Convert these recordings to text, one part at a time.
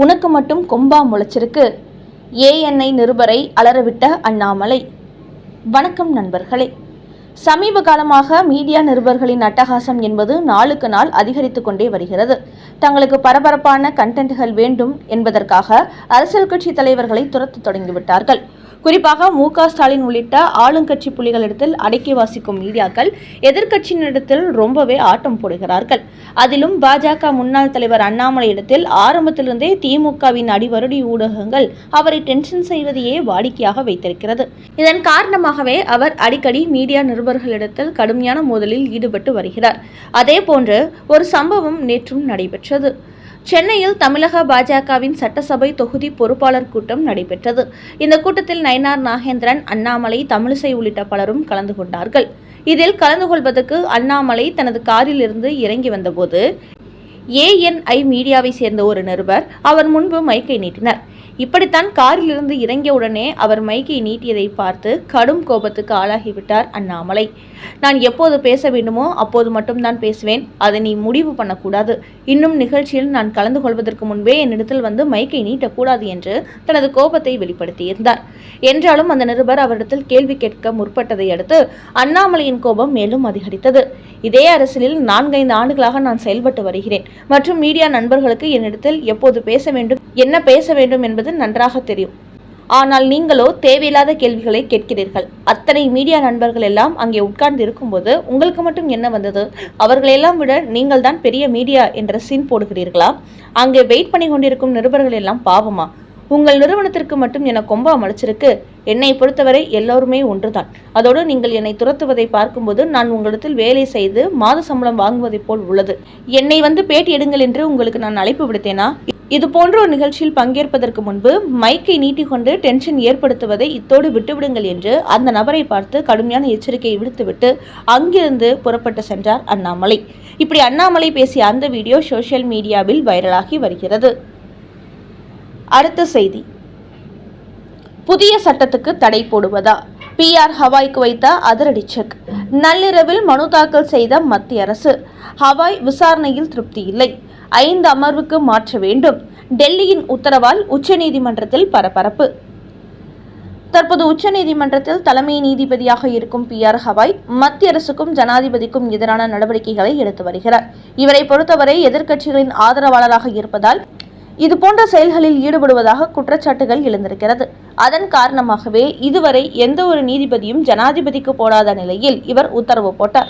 உனக்கு மட்டும் கொம்பா முளைச்சிருக்கு. ஏஎன்ஐ நிருபரை அலறவிட்ட அண்ணாமலை. வணக்கம் நண்பர்களே. சமீப காலமாக மீடியா நிருபர்களின் அட்டகாசம் என்பது நாளுக்கு நாள் அதிகரித்து கொண்டே வருகிறது. தங்களுக்கு பரபரப்பான கண்டென்ட்கள் வேண்டும் என்பதற்காக அரசியல் கட்சி தலைவர்களை துரத்த தொடங்கிவிட்டார்கள். குறிப்பாக மு.க. ஸ்டாலின் உள்ளிட்ட ஆளுங்கட்சி புலிகளிடத்தில் அடக்கி வாசிக்கும் மீடியாக்கள் எதிர்க்கட்சியினிடத்தில் ரொம்பவே ஆட்டம் போடுகிறார்கள். அதிலும் பாஜக முன்னாள் தலைவர் அண்ணாமலை இடத்தில் ஆரம்பத்திலிருந்தே திமுகவின் அடிவருடி ஊடகங்கள் அவரை டென்ஷன் செய்வதையே வாடிக்கையாக வைத்திருக்கிறது. இதன் காரணமாகவே அவர் அடிக்கடி மீடியா நிருபர்களிடத்தில் கடுமையான மோதலில் ஈடுபட்டு வருகிறார். அதேபோன்று ஒரு சம்பவம் நேற்றும் நடைபெற்றது. சென்னையில் தமிழக பாஜகவின் சட்டசபை தொகுதி பொறுப்பாளர் கூட்டம் நடைபெற்றது. இந்த கூட்டத்தில் நயினார் நாகேந்திரன், அண்ணாமலை, தமிழிசை உள்ளிட்ட பலரும் கலந்து கொண்டார்கள். இதில் கலந்து கொள்வதற்கு அண்ணாமலை தனது காரில் இருந்து இறங்கி வந்தபோது ஏஎன்ஐ மீடியாவை சேர்ந்த ஒரு நிருபர் அவர் முன்பு மைக்கை நீட்டினார். இப்படித்தான் காரில் இருந்து இறங்கிய உடனே அவர் மைக்கை நீட்டியதை பார்த்து கடும் கோபத்துக்கு ஆளாகிவிட்டார் அண்ணாமலை. நான் எப்போது பேச வேண்டுமோ அப்போது மட்டும்தான் பேசுவேன், அதை நீ முடிவு பண்ணக்கூடாது. இன்னும் நிகழ்ச்சியில் நான் கலந்து கொள்வதற்கு முன்பே என்னிடத்தில் வந்து மைக்கை நீட்டக்கூடாது என்று தனது கோபத்தை வெளிப்படுத்தியிருந்தார். என்றாலும் அந்த நிருபர் அவரிடத்தில் கேள்வி கேட்க முற்பட்டதை அடுத்து அண்ணாமலையின் கோபம் மேலும் அதிகரித்தது. இதே அரசியலில் 4-5 ஆண்டுகளாக நான் செயல்பட்டு வருகிறேன் மற்றும் மீடியா நண்பர்களுக்கு என்னிடத்தில் எப்போது பேச வேண்டும், என்ன பேச வேண்டும் என்பது நன்றாக தெரியும். ஆனால் நீங்களோ தேவையில்லாத கேள்விகளை கேட்கிறீர்கள். அத்தனை மீடியா நண்பர்கள் எல்லாம் அங்கே உட்கார்ந்து இருக்கும்போது உங்களுக்கு மட்டும் என்ன வந்தது? அவர்களெல்லாம் விட நீங்கள் தான் பெரிய மீடியா என்ற சீன் போடுகிறீர்களா? அங்கே வெயிட் பண்ணி கொண்டிருக்கும் நிருபர்கள் எல்லாம் பாவமா? உங்கள் நிறுவனத்திற்கு மட்டும் என கொம்பா முளைச்சிருக்கு. என்னை பொறுத்தவரை எல்லோருமே ஒன்றுதான். அதோடு நீங்கள் என்னை துரத்துவதை பார்க்கும்போது நான் உங்களிடத்தில் வேலை செய்து மாத சம்பளம் வாங்குவதை போல் உள்ளது. என்னை வந்து பேட்டி எடுங்கள் என்று உங்களுக்கு நான் அழைப்பு விடுத்தேனா? இது போன்ற ஒரு நிகழ்ச்சியில் பங்கேற்பதற்கு முன்பு மைக்கை நீட்டிக்கொண்டு டென்ஷன் ஏற்படுத்துவதை இத்தோடு விட்டுவிடுங்கள் என்று அந்த நபரை பார்த்து கடுமையான எச்சரிக்கையை விடுத்துவிட்டு அங்கிருந்து புறப்பட்டு சென்றார் அண்ணாமலை. இப்படி அண்ணாமலை பேசிய அந்த வீடியோ சோசியல் மீடியாவில் வைரலாகி வருகிறது. அடுத்த செய்தி. புதிய சட்டத்துக்கு தடை போடுவதா? PR ஹவாய்க்கு வைத்த அதிரடி செக். நள்ளிரவில் மனு தாக்கல் செய்த மத்திய அரசு. ஹவாய் விசாரணையில் திருப்தி இல்லை, 5 அமர்வுக்கு மாற்ற வேண்டும். டெல்லியின் உத்தரவால் உச்சநீதிமன்றத்தில் பரபரப்பு. தற்போது உச்சநீதிமன்றத்தில் தலைமை நீதிபதியாக இருக்கும் PR ஹவாய் மத்திய அரசுக்கும் ஜனாதிபதிக்கும் எதிரான நடவடிக்கைகளை எடுத்து வருகிறார். இவரை பொறுத்தவரை எதிர்க்கட்சிகளின் ஆதரவாளராக இருப்பதால் இதுபோன்ற செயல்களில் ஈடுபடுவதாக குற்றச்சாட்டுகள் எழுந்திருக்கிறது. அதன் காரணமாகவே இதுவரை எந்த ஒரு நீதிபதியும் ஜனாதிபதிக்கு போடாத நிலையில் இவர் உத்தரவு போட்டார்.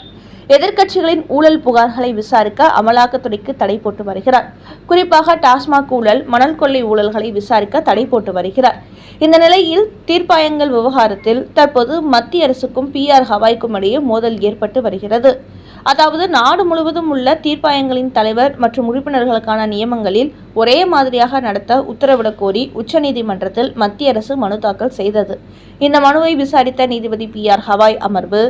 எதிர்க்கட்சிகளின் ஊழல் புகார்களை விசாரிக்க அமலாக்கத்துறைக்கு தடை போட்டு வருகிறார். குறிப்பாக டாஸ்மாக் ஊழல், மணல் கொள்ளை ஊழல்களை விசாரிக்க தடை போட்டு வருகிறார். இந்த நிலையில் தீர்ப்பாயங்கள் விவகாரத்தில் தற்போது மத்திய அரசுக்கும் PR ஹவாய்க்கும் இடையே மோதல் ஏற்பட்டு வருகிறது. அதாவது நாடு முழுவதும் உள்ள தீர்ப்பாயங்களின் தலைவர் மற்றும் உறுப்பினர்களுக்கான நியமனங்களில் ஒரே மாதிரியாக நடத்த உத்தரவிடக் கோரி உச்சநீதிமன்றத்தில் மத்திய அரசு மனு தாக்கல் செய்தது. இந்த மனுவை விசாரித்த நீதிபதி PR ஹவாய் அமர்வு,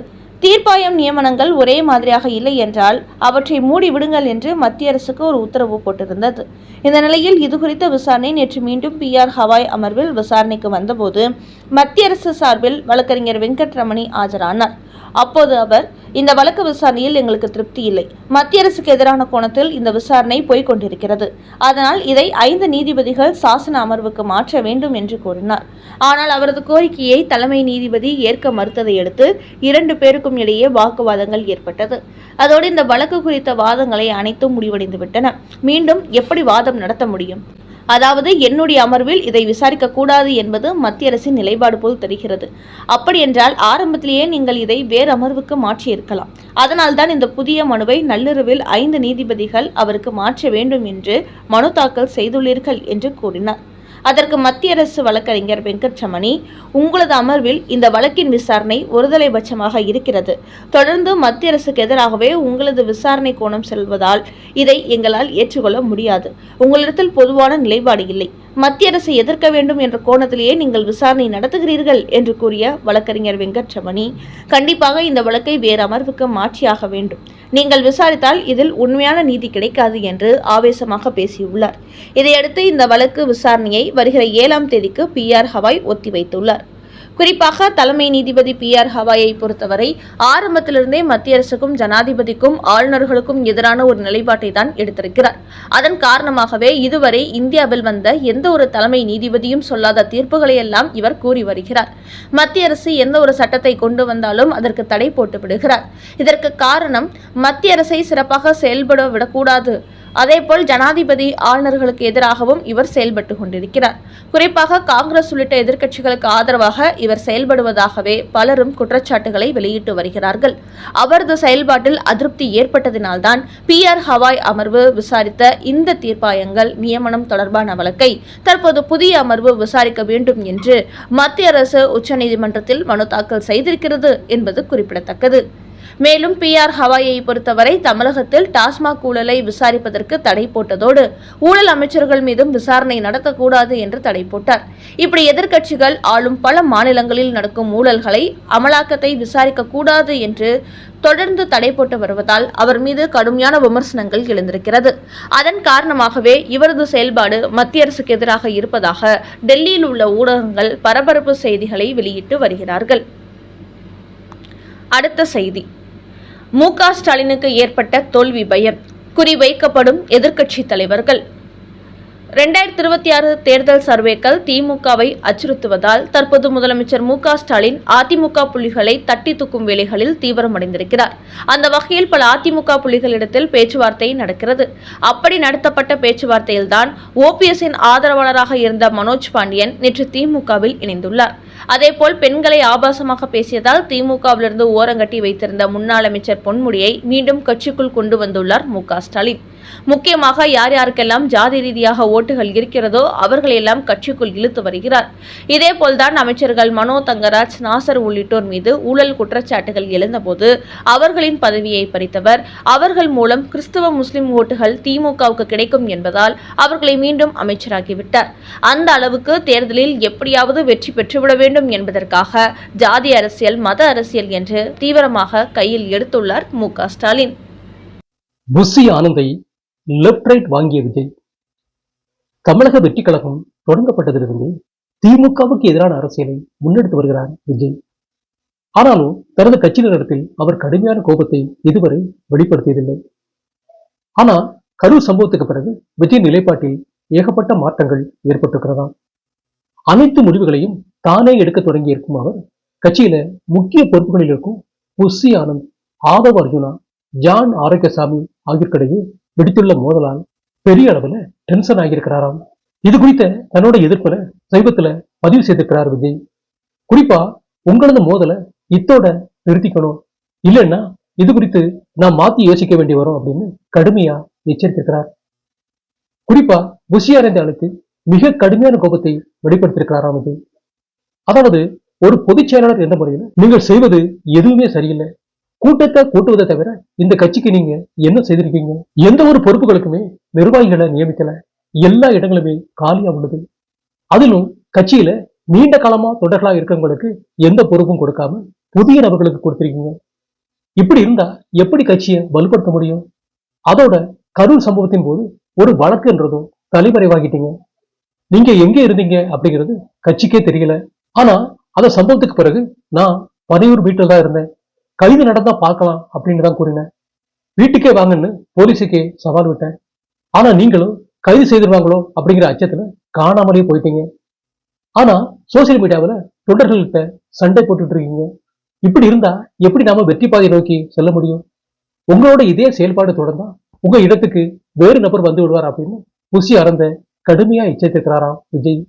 தீர்ப்பாயம் நியமனங்கள் ஒரே மாதிரியாக இல்லை என்றால் அவற்றை மூடி விடுங்கள் என்று மத்திய அரசுக்கு ஒரு உத்தரவு போட்டிருந்தது. இந்த நிலையில் இதுகுறித்த விசாரணை நேற்று மீண்டும் PR ஹவாய் அமர்வில் விசாரணைக்கு வந்தபோது மத்திய அரசு சார்பில் வழக்கறிஞர் வெங்கட்ரமணி ஆஜரானார். அப்போது அவர், இந்த வழக்கு விசாரணையில் எங்களுக்கு திருப்தி இல்லை. மத்திய அரசுக்கு எதிரான கோணத்தில் இந்த விசாரணை போய்கொண்டிருக்கிறது. அதனால் இதை 5 நீதிபதிகள் சாசன அமர்வுக்கு மாற்ற வேண்டும் என்று கூறினார். ஆனால் அவரது கோரிக்கையை தலைமை நீதிபதி ஏற்க மறுத்ததை அடுத்து 2 பேருக்கும் இடையே வாக்குவாதங்கள் ஏற்பட்டது. அதோடு இந்த வழக்கு குறித்த வாதங்களை அனைத்தும் முடிவடைந்து விட்டன. மீண்டும் எப்படி வாதம் நடத்த முடியும்? அதாவது என்னுடைய அமர்வில் இதை விசாரிக்க கூடாது என்பது மத்திய அரசின் நிலைப்பாடு போல் தெரிகிறது. அப்படி என்றால் ஆரம்பத்திலேயே நீங்கள் இதை வேறு அமர்வுக்கு மாற்றியிருக்கலாம். அதனால்தான் இந்த புதிய மனுவை நள்ளிரவில் 5 நீதிபதிகள் அவருக்கு மாற்ற வேண்டும் என்று மனு தாக்கல் செய்துள்ளீர்கள் என்று கூறினார். அதற்கு மத்திய அரசு வழக்கறிஞர் வெங்கட்ரமணி, உங்களது அமர்வில் இந்த வழக்கின் விசாரணை ஒருதலைபட்சமாக இருக்கிறது. தொடர்ந்து மத்திய அரசுக்கு எதிராகவே உங்களது விசாரணை கோணம் செல்வதால் இதை எங்களால் ஏற்றுக்கொள்ள முடியாது. உங்களிடத்தில் பொதுவான நிலைப்பாடு இல்லை. மத்திய அரசை எதிர்க்க வேண்டும் என்ற கோணத்திலேயே நீங்கள் விசாரணை நடத்துகிறீர்கள் என்று கூறிய வழக்கறிஞர் வெங்கட்ரமணி, கண்டிப்பாக இந்த வழக்கை வேறு அமர்வுக்கு மாற்றியாக வேண்டும். நீங்கள் விசாரித்தால் இதில் உண்மையான நீதி கிடைக்காது என்று ஆவேசமாக பேசியுள்ளார். இதையடுத்து இந்த வழக்கு விசாரணையை வருகிற 7ஆம் தேதிக்கு PR ஹவாய் ஒத்திவைத்துள்ளார். குறிப்பாக தலைமை நீதிபதி PR ஹவாயை பொறுத்தவரை ஆரம்பத்திலிருந்தே மத்திய அரசுக்கும் ஜனாதிபதிக்கும் ஆளுநர்களுக்கும் எதிரான ஒரு நிலைப்பாட்டை தான் எடுத்திருக்கிறார். அதன் காரணமாகவே இதுவரை இந்தியாவில் வந்த எந்த ஒரு தலைமை நீதிபதியும் சொல்லாத தீர்ப்புகளை எல்லாம் இவர் கூறி வருகிறார். மத்திய அரசு எந்த ஒரு சட்டத்தை கொண்டு வந்தாலும் அதற்கு தடை போட்டு விடுகிறார். இதற்கு காரணம் மத்திய அரசை சிறப்பாக செயல்பட விடக்கூடாது. அதேபோல் ஜனாதிபதி ஆளுநர்களுக்கு எதிராகவும் இவர் செயல்பட்டு கொண்டிருக்கிறார். குறிப்பாக காங்கிரஸ் உள்ளிட்ட எதிர்க்கட்சிகளுக்கு ஆதரவாக இவர் செயல்படுவதாகவே பலரும் குற்றச்சாட்டுகளை வெளியிட்டு வருகிறார்கள். அவரது செயல்பாட்டில் அதிருப்தி ஏற்பட்டதினால்தான் PR ஹவாய் அமர்வு விசாரித்த இந்த தீர்ப்பாயங்கள் நியமனம் தொடர்பான வழக்கை தற்போது புதிய அமர்வு விசாரிக்க வேண்டும் என்று மத்திய அரசு உச்சநீதிமன்றத்தில் மனு தாக்கல் செய்திருக்கிறது என்பது குறிப்பிடத்தக்கது. மேலும் PR ஹவாயை பொறுத்தவரை தமிழகத்தில் டாஸ்மாக் ஊழலை விசாரிப்பதற்கு தடை போட்டதோடு ஊழல் அமைச்சர்கள் மீதும் விசாரணை நடத்தக்கூடாது என்று தடை போட்டார். இப்படி எதிர்க்கட்சிகள் ஆளும் பல மாநிலங்களில் நடக்கும் ஊழல்களை அமலாக்கத்தை விசாரிக்க கூடாது என்று தொடர்ந்து தடை போட்டு வருவதால் அவர் மீது கடுமையான விமர்சனங்கள் எழுந்திருக்கிறது. அதன் காரணமாகவே இவரது செயல்பாடு மத்திய அரசுக்கு எதிராக இருப்பதாக டெல்லியில் உள்ள ஊடகங்கள் பரபரப்பு செய்திகளை வெளியிட்டு வருகிறார்கள். அடுத்த செய்தி, மு.க. ஸ்டாலினுக்கு ஏற்பட்ட தோல்வி பயம், குறிவைக்கப்படும் எதிர்க்கட்சி தலைவர்கள். 2026 தேர்தல் சர்வேக்கள் திமுகவை அச்சுறுத்துவதால் தற்போது முதலமைச்சர் மு.க. ஸ்டாலின் அதிமுக புள்ளிகளை தட்டி தூக்கும் வேலைகளில் தீவிரமடைந்திருக்கிறார். அந்த வகையில் பல அதிமுக புள்ளிகளிடத்தில் பேச்சுவார்த்தை நடக்கிறது. அப்படி நடத்தப்பட்ட பேச்சுவார்த்தையில்தான் OPS-இன் ஆதரவாளராக இருந்த மனோஜ் பாண்டியன் நேற்று திமுகவில் இணைந்துள்ளார். அதேபோல் பெண்களை ஆபாசமாக பேசியதால் திமுகவிலிருந்து ஓரங்கட்டி வைத்திருந்த முன்னாள் அமைச்சர் பொன்முடியை மீண்டும் கட்சிக்குள் கொண்டு வந்துள்ளார் மு.க. ஸ்டாலின். முக்கியமாக யார் யாருக்கெல்லாம் ஜாதி ரீதியாக ஓட்டுகள் இருக்கிறதோ அவர்களையெல்லாம் கட்சிக்குள் இழுத்து வருகிறார். இதேபோல்தான் அமைச்சர்கள் மனோ தங்கராஜ், நாசர் உள்ளிட்டோர் மீது ஊழல் குற்றச்சாட்டுகள் எழுந்தபோது அவர்களின் பதவியை பறித்தவர். அவர்கள் மூலம் கிறிஸ்துவ முஸ்லிம் ஓட்டுகள் திமுகவுக்கு கிடைக்கும் என்பதால் அவர்களை மீண்டும் அமைச்சராகிவிட்டார். அந்த அளவுக்கு தேர்தலில் எப்படியாவது வெற்றி பெற்றுவிட வேண்டும் என்பதற்காக ஜாதி அரசியல், மத அரசியல் என்று தீவிரமாக கையில் எடுத்துள்ளார் மு.க. ஸ்டாலின். புஷி ஆனந்தை லெப்ட் ரைட் வாங்கிய விஜய். தமிழக வெற்றி கழகம் தொடங்கப்பட்டதிலிருந்து திமுகவுக்கு எதிரான அரசியலை முன்னெடுத்து வருகிறார் விஜய். ஆனாலும் தனது கட்சியினரிடத்தில் அவர் கடுமையான கோபத்தை இதுவரை வெளிப்படுத்தியதில்லை. ஆனால் கரூர் சம்பவத்துக்கு பிறகு விஜய் நிலைப்பாட்டில் ஏகப்பட்ட மாற்றங்கள் ஏற்பட்டிருக்கிறதா. அனைத்து முடிவுகளையும் தானே எடுக்க தொடங்கி இருக்கும் அவர் கட்சியில முக்கிய பொறுப்புகளில் இருக்கும் புஷி ஆனந்த், ஆதவ் அர்ஜுனா, ஜான் ஆரோக்கியசாமி ஆகியோருக்கிடையே வெடித்துள்ள மோதலால் பெரிய அளவுல டென்ஷன் ஆகியிருக்கிறாராம். இது குறித்த தன்னோட எதிர்ப்புல சமீபத்துல பதிவு செய்திருக்கிறார் விஜய். குறிப்பா உங்களது மோதலை இத்தோட நிறுத்திக்கணும், இல்லைன்னா இது குறித்து நான் மாத்தி யோசிக்க வேண்டி வரும் அப்படின்னு கடுமையா எச்சரித்திருக்கிறார். குறிப்பா புஷி ஆனந்த் மிக கடுமையான கோபத்தை வெளிப்படுத்தியிருக்கிறாராம் விஜய். அதாவது ஒரு பொதுச் செயலாளர் என்ற முறையில் நீங்கள் செய்வது எதுவுமே சரியில்லை. கூட்டத்தை கூட்டுவதை தவிர இந்த கட்சிக்கு நீங்க என்ன செய்திருக்கீங்க? எந்த ஒரு பொறுப்புகளுக்குமே நிர்வாகிகளை நியமிக்கல. எல்லா இடங்களுமே காலியா உள்ளது. அதிலும் கட்சியில நீண்ட காலமா தொடர்களா இருக்கவங்களுக்கு எந்த பொறுப்பும் கொடுக்காம புதிய நபர்களுக்கு கொடுத்திருக்கீங்க. இப்படி இருந்தா எப்படி கட்சியை வலுப்படுத்த முடியும்? அதோட கரூர் சம்பவத்தின் போது ஒரு வழக்குன்றதும் தலைமறைவாகிட்டீங்க. நீங்க எங்க இருந்தீங்க அப்படிங்கிறது கட்சிக்கே தெரியல. ஆனா அந்த சம்பவத்துக்கு பிறகு நான் பனையூர் வீட்டில் தான் இருந்தேன். கைது நடந்தா பார்க்கலாம் அப்படின்னு தான் கூறினேன். வீட்டுக்கே வாங்கன்னு போலீஸுக்கே சவால் விட்டேன். ஆனா நீங்களும் கைது செய்திருவாங்களோ அப்படிங்கிற அச்சத்துல காணாமலே போயிட்டீங்க. ஆனா சோசியல் மீடியாவில் தொண்டர்கள்கிட்ட சண்டை போட்டுட்டு இருக்கீங்க. இப்படி இருந்தா எப்படி நாம வெற்றி பாதை நோக்கி செல்ல முடியும்? உங்களோட இதே செயல்பாடு தொடர்ந்தா உங்க இடத்துக்கு வேறு நபர் வந்து விடுவார் அப்படின்னு புஷி ஆனந்த கடுமையா எச்சரித்திருக்கிறாராம் விஜய்.